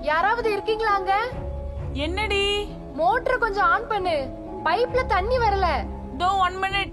யாராவது இருக்கீங்களாங்க? என்னடி? மோட்டர் கொஞ்சம் ஆன் பண்ணு, பைப்ல தண்ணி வரல. தோ 1 minute.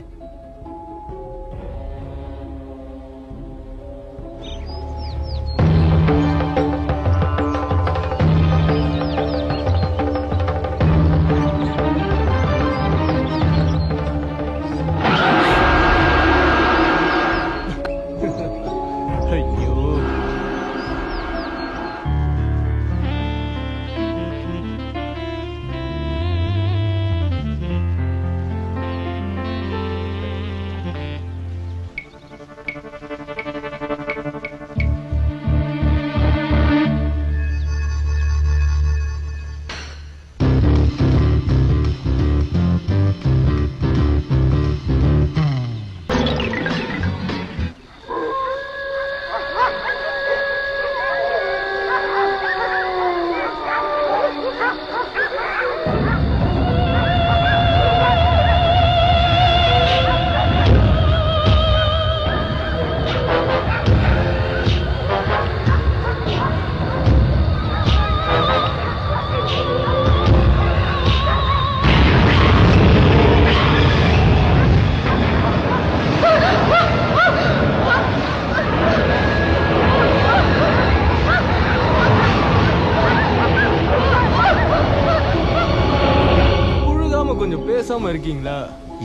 இருக்கீங்களா?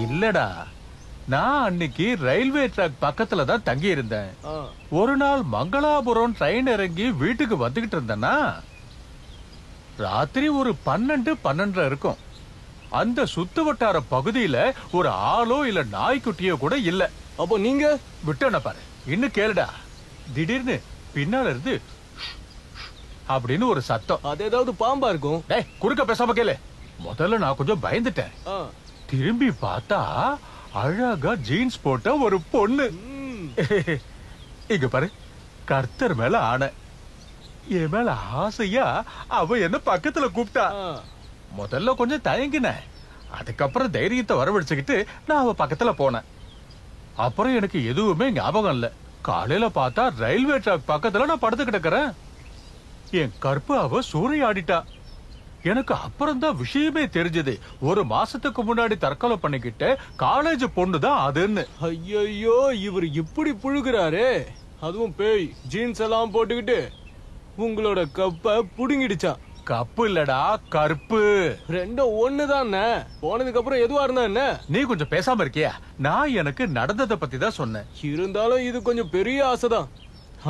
இல்லடா, நான் அன்னைக்கு ரயில்வே ட்ராக் பக்கத்துல தான் தங்கி இருந்தேன். ஒரு நாள் மங்களாபுரம் ட்ரெயின் இறங்கி வீட்டுக்கு வந்துகிட்டு இருந்தேன்னா ராத்திரி ஒரு 12:30 இருக்கும். அந்த சுத்து வட்டார பகுதியில ஒரு ஆளோ இல்ல நாய்க்குட்டியோ கூட இல்ல. அப்போ நீங்க விட்டன பாரு. இன்னும் கேளுடா, திடீர்னு பின்னால இருந்து அப்படின்னு ஒரு சத்தம். அது ஏதாவது பாம்பா இருக்கும். டேய், குறுக்க பேசாம கேளு. முதல்ல நான் கொஞ்சம் பயந்துட்டேன். திரும்பி பார்த்தா அழகா ஜீன்ஸ் போட்ட ஒரு பொண்ணு. இங்க பாரு, கர்த்தர் மேல ஆன என் மேல ஆசையா அவ என்ன பக்கத்துல கூப்பிட்டா. முதல்ல கொஞ்சம் தயங்கின, அதுக்கப்புறம் தைரியத்தை வரவழைச்சுக்கிட்டு நான் அவ பக்கத்துல போனேன். அப்புறம் எனக்கு எதுவுமே ஞாபகம் இல்ல. காலையில பார்த்தா ரயில்வே ட்ராக் பக்கத்துல நான் படுத்து கிடக்குறேன். என் கற்பு அவ சூறையாடிட்டா. எனக்கு அப்புறம் தான் விஷயமே தெரிஞ்சது. ஒரு மாசத்துக்கு முன்னாடி தற்கொலை பண்ணிக்கிட்டு காலேஜ் பொண்ணுதான் அதுன்னு. ஐயோ, இவர் இப்படி புழுகுறாரு. அதுவும் பேய் ஜீன்ஸ் எல்லாம் போட்டுக்கிட்டு உங்களோட கப்ப புடுங்கிடுச்சா? கப்பு இல்லடா, கற்பு. ரெண்டும் ஒண்ணுதான். போனதுக்கு அப்புறம் எதுவா இருந்தா என்ன? நீ கொஞ்சம் பேசாம இருக்கியா? நான் எனக்கு நடந்ததை பத்தி தான் சொன்னேன். இருந்தாலும் இது கொஞ்சம் பெரிய ஆசைதான்,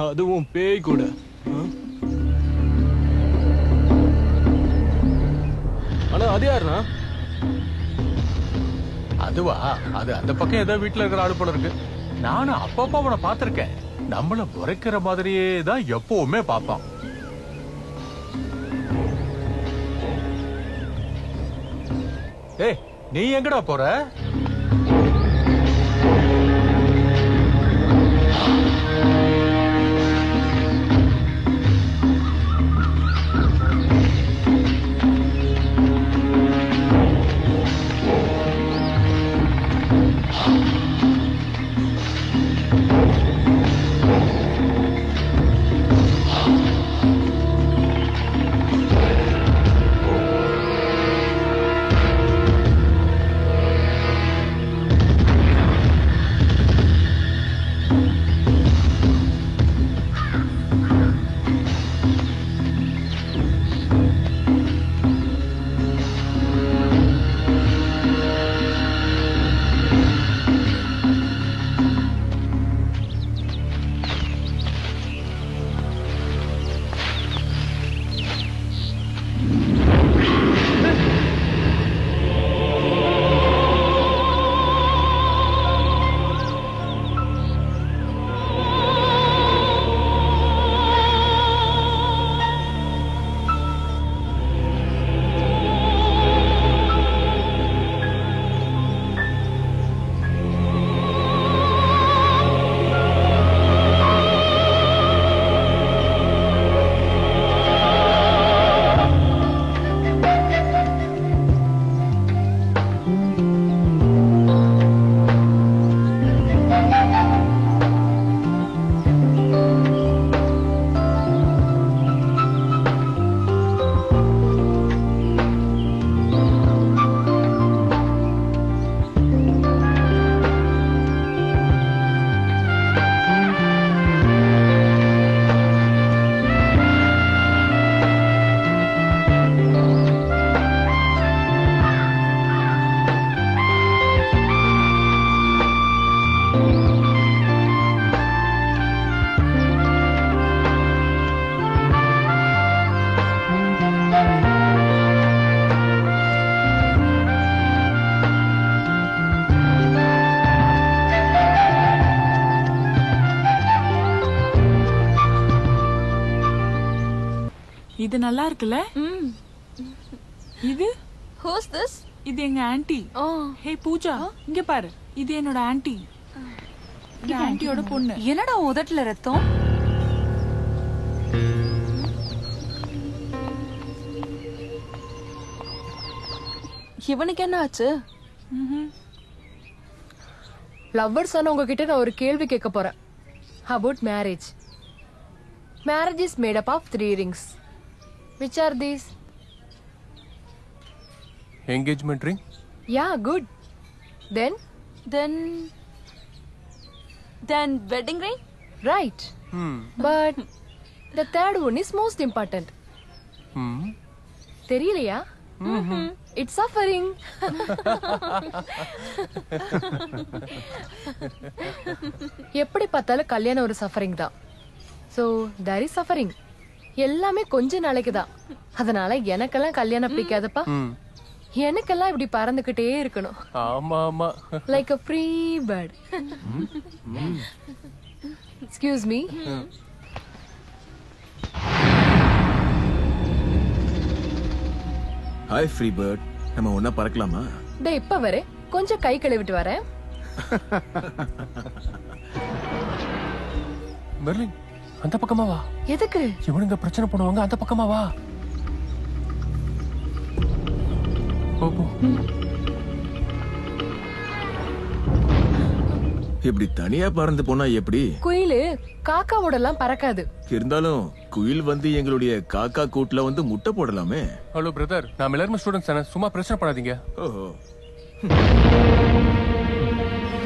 அதுவும் பேய் கூட. ஆனா அது யாருனா? அதுவா, அது அந்த பக்கம் ஏதோ வீட்டுல இருக்கிற ஆளு போல இருக்கு. நானும் அப்பப்ப அவனை பாத்திருக்கேன். நம்மள முறைக்கிற மாதிரியே தான் எப்பவுமே பாப்பான். ஏய், நீ எங்கடா போற? இது நல்லா இருக்குல்ல? இது ஹூஸ் திஸ்? இது எங்க ஆன்ட்டி. ஹே பூஜா, இங்க பாரு. இது என்னோட ஆன்ட்டி. இது ஆன்ட்டியோட பொண்ணு. என்னடா உதட்டுல ரத்தம்? இவனுக்கு என்ன ஆச்சு? லவ்வர்ஸ் ஆன உங்ககிட்ட நான் ஒரு கேள்வி கேட்க போறேன். About marriage. Marriage is made up of 3 rings. Which are these? Engagement ring? Yeah, good. Then wedding ring? right. But the third one is most important. தெரியலையா? It's suffering. எப்படி பார்த்தாலும் கல்யாணம் ஒரு சஃபரிங் தான். So there is suffering. எல்லாமே கொஞ்ச நாளைக்கு தான். அதனால எனக்கெல்லாம் கல்யாணம் பிடிக்காதப்பா. எனக்கெல்லாம் இப்படி பறந்துகிட்டே இருக்கணும். ஆமா ஆமா. Like a free bird. Excuse me. Hi free bird, நம்ம ஒன்னா பறக்கலாமா? டேய் இப்ப வர கொஞ்சம் கை கழுவிட்டு வரேன். மெர்லின், அந்த பக்கமா வா. எதுக்கு? இவனுங்க பிரச்சனை பண்ணுவாங்க, அந்த பக்கமா வா. போ போ. இப்படி தனியா பறந்து போனா எப்படி? குயிலு காக்காவோட எல்லாம் பறக்காது. இருந்தாலும் குயில் வந்து எங்களுடைய காக்கா கூட்டுல வந்து முட்டை போடலாமே. ஹலோ பிரதர், நான் எல்லாருமே ஸ்டூடெண்ட்ஸ் தானே, சும்மா பிரச்சனை பண்ணாதீங்க. ஓஹோ.